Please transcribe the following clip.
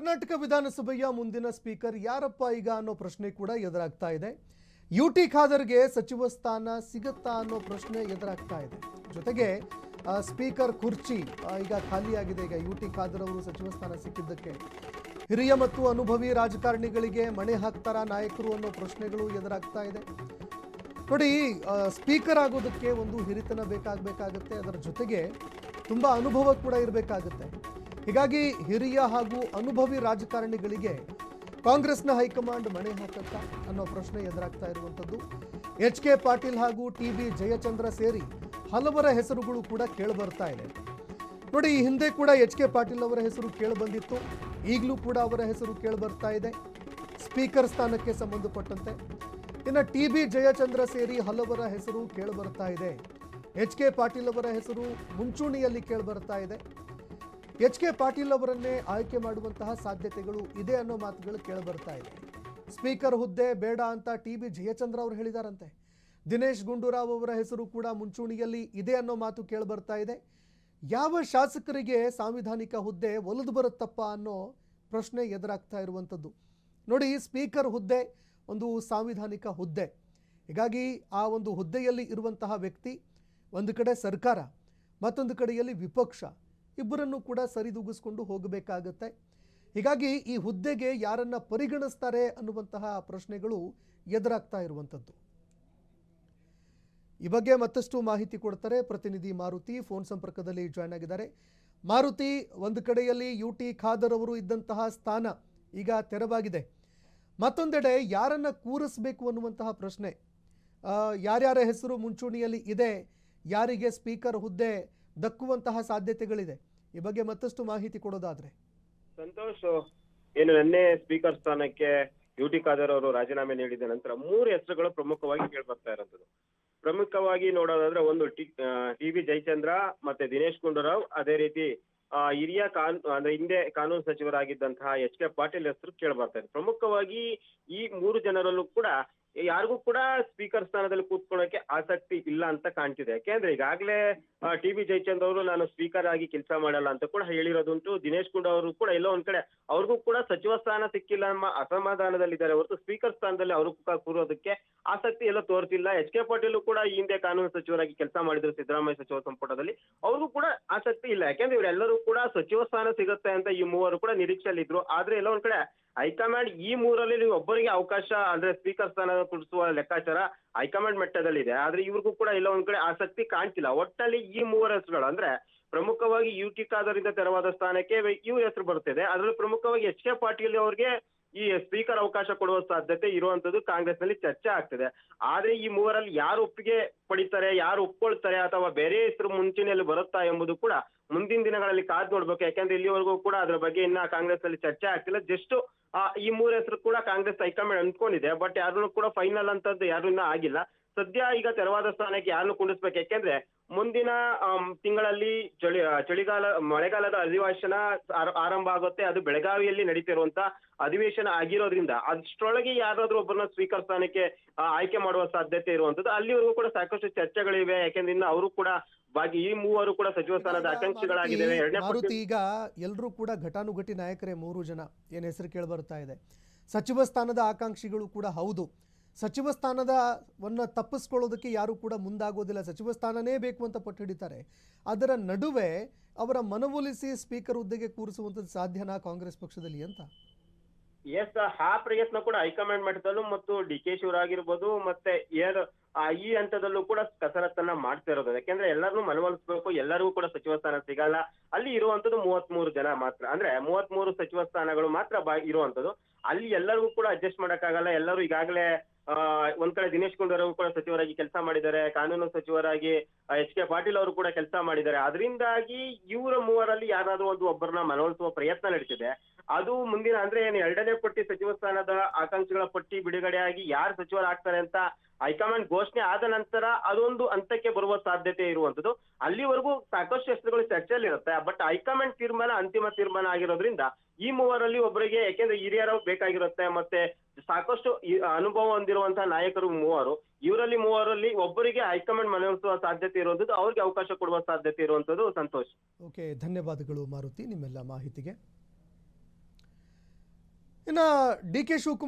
ಕರ್ನಾಟಕ ವಿಧಾನಸಭೆಯ ಮುಂದಿನ ಸ್ಪೀಕರ್ ಯಾರಪ್ಪ ಈಗ ಅನ್ನೋ ಪ್ರಶ್ನೆ ಕೂಡ ಎದುರಾಗ್ತಾ ಇದೆ. ಯುಟಿ ಖಾದರ್ಗೆ ಸಚಿವ ಸ್ಥಾನ ಸಿಗುತ್ತಾ ಅನ್ನೋ ಪ್ರಶ್ನೆ ಎದುರಾಗ್ತಾ ಇದೆ. ಜೊತೆಗೆ ಸ್ಪೀಕರ್ ಕುರ್ಚಿ ಈಗ ಖಾಲಿಯಾಗಿದೆ. ಈಗ ಯುಟಿ ಖಾದರ್ ಅವರು ಸಚಿವ ಸ್ಥಾನ ಸಿಕ್ಕಿದ್ದಕ್ಕೆ ಹಿರಿಯ ಮತ್ತು ಅನುಭವಿ ರಾಜಕಾರಣಿಗಳಿಗೆ ಮಣೆ ಹಾಕ್ತಾರಾ ನಾಯಕರು ಅನ್ನೋ ಪ್ರಶ್ನೆಗಳು ಎದುರಾಗ್ತಾ ಇದೆ. ನೋಡಿ, ಸ್ಪೀಕರ್ ಆಗೋದಕ್ಕೆ ಒಂದು ಹಿರಿತನ ಬೇಕಾಗಬೇಕಾಗುತ್ತೆ, ಅದರ ಜೊತೆಗೆ ತುಂಬ ಅನುಭವ ಕೂಡ ಇರಬೇಕಾಗುತ್ತೆ. ಹೀಗಾಗಿ ಹಿರಿಯ ಹಾಗೂ ಅನುಭವಿ ರಾಜಕಾರಣಿಗಳಿಗೆ ಕಾಂಗ್ರೆಸ್ನ ಹೈಕಮಾಂಡ್ ಮಣೆ ಹಾಕುತ್ತಾ ಅನ್ನೋ ಪ್ರಶ್ನೆ ಎದುರಾಗ್ತಾ ಇರುವಂಥದ್ದು. ಎಚ್.ಕೆ. ಪಾಟೀಲ್ ಹಾಗೂ ಟಿ.ಬಿ. ಜಯಚಂದ್ರ ಸೇರಿ ಹಲವರ ಹೆಸರುಗಳು ಕೂಡ ಕೇಳಿಬರ್ತಾ ಇದೆ. ನೋಡಿ, ಈ ಹಿಂದೆ ಕೂಡ ಎಚ್.ಕೆ. ಪಾಟೀಲ್ ಅವರ ಹೆಸರು ಕೇಳಿಬಂದಿತ್ತು, ಈಗಲೂ ಕೂಡ ಅವರ ಹೆಸರು ಕೇಳಿಬರ್ತಾ ಇದೆ ಸ್ಪೀಕರ್ ಸ್ಥಾನಕ್ಕೆ ಸಂಬಂಧಪಟ್ಟಂತೆ. ಇನ್ನು ಟಿ.ಬಿ. ಜಯಚಂದ್ರ ಸೇರಿ ಹಲವರ ಹೆಸರು ಕೇಳಿಬರ್ತಾ ಇದೆ. ಎಚ್.ಕೆ. ಪಾಟೀಲ್ ಅವರ ಹೆಸರು ಮುಂಚೂಣಿಯಲ್ಲಿ ಕೇಳಿಬರ್ತಾ ಇದೆ. ಎಚ್.ಕೆ. ಪಾಟೀಲ್ ಅವರನ್ನೇ ಆಯ್ಕೆ ಮಾಡುವಂತಹ ಸಾಧ್ಯತೆಗಳು ಇದೆ ಅನ್ನೋ ಮಾತುಗಳು ಕೇಳಿಬರ್ತಾ ಇದೆ. ಸ್ಪೀಕರ್ ಹುದ್ದೆ ಬೇಡ ಅಂತ ಟಿ.ಬಿ. ಜಯಚಂದ್ರ ಅವರು ಹೇಳಿದಾರಂತೆ. ದಿನೇಶ್ ಗುಂಡೂರಾವ್ ಅವರ ಹೆಸರು ಕೂಡ ಮುಂಚೂಣಿಯಲ್ಲಿ ಇದೆ ಅನ್ನೋ ಮಾತು ಕೇಳಿಬರ್ತಾ ಇದೆ. ಯಾವ ಶಾಸಕರಿಗೆ ಸಾಂವಿಧಾನಿಕ ಹುದ್ದೆ ಒಲಿದು ಬರುತ್ತಪ್ಪ ಅನ್ನೋ ಪ್ರಶ್ನೆ ಎದುರಾಗ್ತಾ ಇರುವಂಥದ್ದು. ನೋಡಿ, ಸ್ಪೀಕರ್ ಹುದ್ದೆ ಒಂದು ಸಾಂವಿಧಾನಿಕ ಹುದ್ದೆ. ಹೀಗಾಗಿ ಆ ಒಂದು ಹುದ್ದೆಯಲ್ಲಿ ಇರುವಂತಹ ವ್ಯಕ್ತಿ ಒಂದು ಕಡೆ ಸರ್ಕಾರ, ಮತ್ತೊಂದು ಕಡೆಯಲ್ಲಿ ವಿಪಕ್ಷ, ಇಬ್ಬರನ್ನು ಕೂಡ ಸರಿದೂಗಿಸ್ಕೊಂಡು ಹೋಗಬೇಕಾಗತ್ತೆ. ಹೀಗಾಗಿ ಈ ಹುದ್ದೆಗೆ ಯಾರನ್ನ ಪರಿಗಣಿಸ್ತಾರೆ ಅನ್ನುವಂತಹ ಪ್ರಶ್ನೆಗಳು ಎದುರಾಗ್ತಾ ಇರುವಂಥದ್ದು. ಈ ಬಗ್ಗೆ ಮತ್ತಷ್ಟು ಮಾಹಿತಿ ಕೊಡ್ತಾರೆ ಪ್ರತಿನಿಧಿ ಮಾರುತಿ, ಫೋನ್ ಸಂಪರ್ಕದಲ್ಲಿ ಜಾಯ್ನ್ ಆಗಿದ್ದಾರೆ. ಮಾರುತಿ, ಒಂದು ಕಡೆಯಲ್ಲಿ ಯುಟಿ ಖಾದರ್ ಅವರು ಇದ್ದಂತಹ ಸ್ಥಾನ ಈಗ ತೆರವಾಗಿದೆ, ಮತ್ತೊಂದೆಡೆ ಯಾರನ್ನ ಕೂರಿಸಬೇಕು ಅನ್ನುವಂತಹ ಪ್ರಶ್ನೆ, ಯಾರ್ಯಾರ ಹೆಸರು ಮುಂಚೂಣಿಯಲ್ಲಿ ಇದೆ, ಯಾರಿಗೆ ಸ್ಪೀಕರ್ ಹುದ್ದೆ ದಕ್ಕುವಂತಹ ಸಾಧ್ಯತೆಗಳಿದೆ, ಈ ಬಗ್ಗೆ ಮತ್ತಷ್ಟು ಮಾಹಿತಿ ಕೊಡೋದಾದ್ರೆ. ಸಂತೋಷ್, ಏನು ನಿನ್ನೆ ಸ್ಪೀಕರ್ ಸ್ಥಾನಕ್ಕೆ ಯುಟಿ ಖಾದರ್ ಅವರು ರಾಜೀನಾಮೆ ನೀಡಿದ ನಂತರ 3 ಹೆಸರುಗಳು ಪ್ರಮುಖವಾಗಿ ಕೇಳ್ಬರ್ತಾ ಇರೋದು. ಪ್ರಮುಖವಾಗಿ ನೋಡೋದಾದ್ರೆ ಒಂದು ಟಿ.ಬಿ. ಜಯಚಂದ್ರ, ಮತ್ತೆ ದಿನೇಶ್ ಗುಂಡೂರಾವ್, ಅದೇ ರೀತಿ ಹಿರಿಯ ಅಂದ್ರೆ ಹಿಂದೆ ಕಾನೂನು ಸಚಿವರಾಗಿದ್ದಂತಹ ಎಚ್.ಕೆ. ಪಾಟೀಲ್ ಹೆಸರು ಕೇಳ್ಬರ್ತಾ ಇದೆ. ಪ್ರಮುಖವಾಗಿ ಈ 3 ಜನರಲ್ಲೂ ಕೂಡ ಯಾರಿಗೂ ಕೂಡ ಸ್ಪೀಕರ್ ಸ್ಥಾನದಲ್ಲಿ ಕೂತ್ಕೊಳ್ಳೋಕೆ ಆಸಕ್ತಿ ಇಲ್ಲ ಅಂತ ಕಾಣ್ತಿದೆ. ಯಾಕೆಂದ್ರೆ ಈಗಾಗಲೇ ಟಿ.ಬಿ. ಜಯಚಂದ್ರ ಅವರು ನಾನು ಸ್ಪೀಕರ್ ಆಗಿ ಕೆಲಸ ಮಾಡಲ್ಲ ಅಂತ ಕೂಡ ಹೇಳಿರೋದುಂಟು. ದಿನೇಶ್ ಗುಂಡೂರಾವ್ ಅವರು ಕೂಡ ಎಲ್ಲೋ ಒಂದ್ ಕಡೆ ಅವ್ರಿಗೂ ಕೂಡ ಸಚಿವ ಸ್ಥಾನ ಸಿಕ್ಕಿಲ್ಲ ಎಂಬ ಅಸಮಾಧಾನದಲ್ಲಿದ್ದಾರೆ ಹೊರತು ಸ್ಪೀಕರ್ ಸ್ಥಾನದಲ್ಲಿ ಅವರು ಕೂರೋದಕ್ಕೆ ಆಸಕ್ತಿ ಎಲ್ಲ ತೋರ್ತಿಲ್ಲ. ಎಚ್.ಕೆ. ಪಾಟೀಲ್ ಕೂಡ ಈ ಹಿಂದೆ ಕಾನೂನು ಸಚಿವರಾಗಿ ಕೆಲಸ ಮಾಡಿದ್ರು ಸಿದ್ದರಾಮಯ್ಯ ಸಚಿವ ಸಂಪುಟದಲ್ಲಿ, ಅವ್ರಿಗೂ ಕೂಡ ಆಸಕ್ತಿ ಇಲ್ಲ. ಯಾಕೆಂದ್ರೆ ಇವರೆಲ್ಲರೂ ಕೂಡ ಸಚಿವ ಸ್ಥಾನ ಸಿಗುತ್ತೆ ಅಂತ ಈ 3 ಕೂಡ ನಿರೀಕ್ಷೆಯಲ್ಲಿ ಇದ್ರು. ಆದ್ರೆ ಎಲ್ಲ ಒಂದ್ ಕಡೆ ಹೈಕಮಾಂಡ್ ಈ 3ರಲ್ಲಿ ನೀವು ಒಬ್ಬರಿಗೆ ಅವಕಾಶ ಅಂದ್ರೆ ಸ್ಪೀಕರ್ ಸ್ಥಾನ ಕೊಡಿಸುವ ಲೆಕ್ಕಾಚಾರ ಹೈಕಮಾಂಡ್ ಮಟ್ಟದಲ್ಲಿದೆ. ಆದ್ರೆ ಇವ್ರಿಗೂ ಕೂಡ ಎಲ್ಲ ಒಂದ್ ಕಡೆ ಆಸಕ್ತಿ ಕಾಣ್ತಿಲ್ಲ. ಒಟ್ಟಲ್ಲಿ ಈ 3 ಹೆಸರುಗಳು ಅಂದ್ರೆ ಪ್ರಮುಖವಾಗಿ ಯುಟಿ ಖಾದರ್ ಇಂದ ತೆರವಾದ ಸ್ಥಾನಕ್ಕೆ ಇವ್ರ ಹೆಸರು ಬರ್ತಿದೆ. ಅದರಲ್ಲಿ ಪ್ರಮುಖವಾಗಿ ಎಚ್.ಕೆ. ಪಾಟೀಲ್ ಅವರಿಗೆ ಈ ಸ್ಪೀಕರ್ ಅವಕಾಶ ಕೊಡುವ ಸಾಧ್ಯತೆ ಇರುವಂತದ್ದು ಕಾಂಗ್ರೆಸ್ ನಲ್ಲಿ ಚರ್ಚೆ ಆಗ್ತಿದೆ. ಆದ್ರೆ ಈ 3ರಲ್ಲಿ ಯಾರು ಒಪ್ಪಿಗೆ ಪಡಿತಾರೆ, ಯಾರು ಒಪ್ಕೊಳ್ತಾರೆ, ಅಥವಾ ಬೇರೆ ಹೆಸರು ಮುಂಚೂಣಿಯಲ್ಲಿ ಬರುತ್ತಾ ಎಂಬುದು ಕೂಡ ಮುಂದಿನ ದಿನಗಳಲ್ಲಿ ಕಾದ್ ನೋಡ್ಬೇಕು. ಯಾಕಂದ್ರೆ ಇಲ್ಲಿವರೆಗೂ ಕೂಡ ಅದ್ರ ಬಗ್ಗೆ ಇನ್ನ ಕಾಂಗ್ರೆಸ್ ನಲ್ಲಿ ಚರ್ಚೆ ಆಗ್ತಿಲ್ಲ. ಜಸ್ಟ್ ಈ 3 ಹೆಸರು ಕೂಡ ಕಾಂಗ್ರೆಸ್ ಹೈಕಮಾಂಡ್ ಅಂದ್ಕೊಂಡಿದೆ, ಬಟ್ ಯಾರನ್ನು ಕೂಡ ಫೈನಲ್ ಅಂತದ್ದು ಯಾರು ಇನ್ನ ಆಗಿಲ್ಲ. ಸದ್ಯ ಈಗ ತೆರವಾದ ಸ್ಥಾನಕ್ಕೆ ಯಾರನ್ನು ಕುಂಡಿಸ್ಬೇಕು, ಯಾಕೆಂದ್ರೆ ಮುಂದಿನ ತಿಂಗಳಲ್ಲಿ ಮಳೆಗಾಲದ ಅಧಿವೇಶನ ಆರಂಭ ಆಗುತ್ತೆ. ಅದು ಬೆಳಗಾವಿಯಲ್ಲಿ ನಡೀತಿರುವಂತ ಅಧಿವೇಶನ ಆಗಿರೋದ್ರಿಂದ ಅಷ್ಟರೊಳಗೆ ಯಾರಾದ್ರೂ ಒಬ್ಬರನ್ನ ಸ್ಪೀಕರ್ ಸ್ಥಾನಕ್ಕೆ ಆಯ್ಕೆ ಮಾಡುವ ಸಾಧ್ಯತೆ ಇರುವಂತದ್ದು. ಅಲ್ಲಿವರೆಗೂ ಕೂಡ ಸಾಕಷ್ಟು ಚರ್ಚೆಗಳಿವೆ. ಯಾಕೆಂದ್ರೆ ಇನ್ನು ಅವರು ಕೂಡ ಬಾಕಿ ಈ 3 ಕೂಡ ಸಚಿವ ಸ್ಥಾನದ ಆಕಾಂಕ್ಷಿಗಳಾಗಿದ್ದೇವೆ. ಮಾರುತಿ, ಈಗ ಎಲ್ಲರೂ ಕೂಡ ಘಟಾನುಘಟಿ ನಾಯಕರೇ 3 ಜನ ಏನ್ ಹೆಸರು ಕೇಳಿಬರ್ತಾ ಇದೆ. ಸಚಿವ ಸ್ಥಾನದ ಆಕಾಂಕ್ಷಿಗಳು ಕೂಡ ಹೌದು. ಸಚಿವ ಸ್ಥಾನದವನ್ನ ತಪ್ಪಿಸ್ಕೊಳ್ಳೋದಕ್ಕೆ ಯಾರು ಕೂಡ ಮುಂದಾಗೋದಿಲ್ಲ, ಸಚಿವ ಸ್ಥಾನನೇ ಬೇಕು ಅಂತ ಪಟ್ಟು ಹಿಡಿತಾರೆ. ಅದರ ನಡುವೆ ಅವರ ಮನವೊಲಿಸಿ ಸ್ಪೀಕರ್ ಹುದ್ದೆಗೆ ಕೂರಿಸುವಂಥದ್ದು ಸಾಧ್ಯನಾ ಕಾಂಗ್ರೆಸ್ ಪಕ್ಷದಲ್ಲಿ ಅಂತ? ಎಸ್, ಆ ಪ್ರಯತ್ನ ಕೂಡ ಹೈಕಮಾಂಡ್ ಮಟ್ಟದಲ್ಲೂ ಮತ್ತು ಡಿ.ಕೆ. ಶಿವರಾಗಿರ್ಬೋದು ಮತ್ತೆ ಈ ಹಂತದಲ್ಲೂ ಕೂಡ ಕಸರತ್ತನ್ನ ಮಾಡ್ತಾ ಇರೋದು. ಯಾಕೆಂದ್ರೆ ಎಲ್ಲರನ್ನೂ ಮನವೊಲಿಸಬೇಕು, ಎಲ್ಲರಿಗೂ ಕೂಡ ಸಚಿವ ಸ್ಥಾನ ಸಿಗಲ್ಲ. ಅಲ್ಲಿ ಇರುವಂತದ್ದು 33 ಜನ ಮಾತ್ರ, ಅಂದ್ರೆ 33 ಸಚಿವ ಸ್ಥಾನಗಳು ಮಾತ್ರ ಇರುವಂತದ್ದು. ಅಲ್ಲಿ ಎಲ್ಲರಿಗೂ ಕೂಡ ಅಡ್ಜಸ್ಟ್ ಮಾಡಕ್ಕಾಗಲ್ಲ. ಎಲ್ಲರೂ ಈಗಾಗಲೇ ಒಂದ್ ಕಡೆ ದಿನೇಶ್ ಗುಂಡೂರಾವ್ ಕೂಡ ಸಚಿವರಾಗಿ ಕೆಲಸ ಮಾಡಿದ್ದಾರೆ, ಕಾನೂನು ಸಚಿವರಾಗಿ ಎಚ್.ಕೆ. ಪಾಟೀಲ್ ಅವರು ಕೂಡ ಕೆಲಸ ಮಾಡಿದ್ದಾರೆ. ಅದರಿಂದಾಗಿ ಇವರ 3ರಲ್ಲಿ ಯಾರಾದ್ರೂ ಒಬ್ಬರನ್ನ ಮನವೊಲಿಸುವ ಪ್ರಯತ್ನ ನಡೀತಿದೆ. ಅದು ಮುಂದಿನ ಅಂದ್ರೆ ಏನು 2ನೇ ಪಟ್ಟಿ ಸಚಿವ ಸ್ಥಾನದ ಆಕಾಂಕ್ಷಿಗಳ ಪಟ್ಟಿ ಬಿಡುಗಡೆಯಾಗಿ ಯಾರು ಸಚಿವರಾಗ್ತಾರೆ ಅಂತ ಹೈಕಮಾಂಡ್ ಘೋಷಣೆ ಆದ ನಂತರ ಅದೊಂದು ಹಂತಕ್ಕೆ ಬರುವ ಸಾಧ್ಯತೆ ಇರುವಂತದ್ದು. ಅಲ್ಲಿವರೆಗೂ ಸಾಕಷ್ಟು ಹೆಸರುಗಳು ಚರ್ಚೆಯಲ್ಲಿರುತ್ತೆ. ಬಟ್ ಹೈಕಮಾಂಡ್ ತೀರ್ಮಾನ ಅಂತಿಮ ತೀರ್ಮಾನ ಆಗಿರೋದ್ರಿಂದ ಈ 3ರಲ್ಲಿ ಒಬ್ಬರಿಗೆ, ಯಾಕೆಂದ್ರೆ ಹಿರಿಯರು ಬೇಕಾಗಿರುತ್ತೆ, ಮತ್ತೆ ಸಾಕಷ್ಟು ಅನುಭವ ಹೊಂದಿರುವಂತಹ ನಾಯಕರು 3. ಇವರಲ್ಲಿ 3ರಲ್ಲಿ ಒಬ್ಬರಿಗೆ ಹೈಕಮಾಂಡ್ ಮನವೊಲಿಸುವ ಸಾಧ್ಯತೆ ಇರುವಂತದ್ದು, ಅವ್ರಿಗೆ ಅವಕಾಶ ಕೊಡುವ ಸಾಧ್ಯತೆ ಇರುವಂತದ್ದು. ಸಂತೋಷ್. ಓಕೆ, ಧನ್ಯವಾದಗಳು ಮಾರುತಿ ನಿಮ್ಮೆಲ್ಲ ಮಾಹಿತಿಗೆ. ಇನ್ನು ಡಿ ಕೆ ಶಿವಕುಮಾರ್